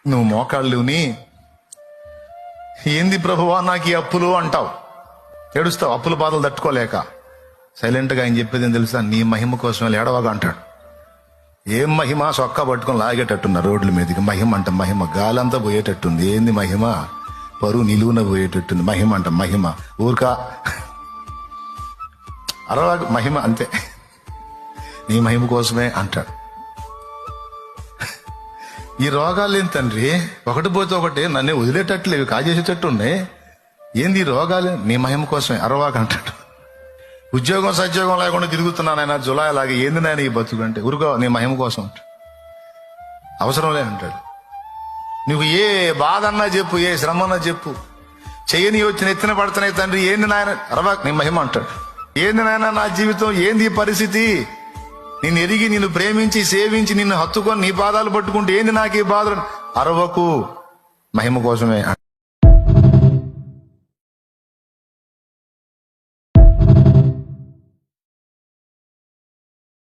నువ్వు మోకాళ్ళుని ఏంది ప్రభువా నాకు ఈ అప్పులు అంటావు, ఏడుస్తావు అప్పుల బాధలు తట్టుకోలేక. సైలెంట్గా ఆయన చెప్పేది ఏం తెలుసా, నీ మహిమ కోసం ఏడవగా అంటాడు. ఏం మహిమ, సొక్కా పట్టుకొని లాగేటట్టున్నారు రోడ్ల మీదకి. మహిమ అంట మహిమ, గాలంతా పోయేటట్టుంది. ఏంది మహిమ, పరువు నిలువున పోయేటట్టుంది. మహిమ అంట మహిమ, ఊరికా అరవగా మహిమ అంతే, నీ మహిమ కోసమే అంటాడు. ఈ రోగాలు ఏం తండ్రి, ఒకటి పోతే ఒకటి నన్ను వదిలేటట్లేవి, కాజేసేటట్టు ఉన్నాయి. ఏంది ఈ రోగాలు, నీ మహిమ కోసమే అరవాక అంటాడు. ఉద్యోగం సద్యోగం లేకుండా తిరుగుతున్నాను ఆయన జులాయి లాగా, ఏంది నాయన ఈ బతుకు అంటే, ఊరుకో నీ మహిమ కోసం అంటాడు. అవసరం లే అంటాడు. నువ్వు ఏ బాధ అన్నా చెప్పు, ఏ శ్రమ అన్నా చెప్పు, చెయ్యని వచ్చిన ఎత్తిన పడుతున్నాయి తండ్రి, ఏంది నాయన అరవాక నీ మహిమ అంటాడు. ఏంది నాయన నా జీవితం, ఏంది ఈ పరిస్థితి, నిన్ను ఎరిగి నిన్ను ప్రేమించి సేవించి నిన్ను హత్తుకొని నీ పాదాలు పట్టుకుంటే ఏంది నాకు ఈ బాధ, అరవకు మహిమ కోసమే.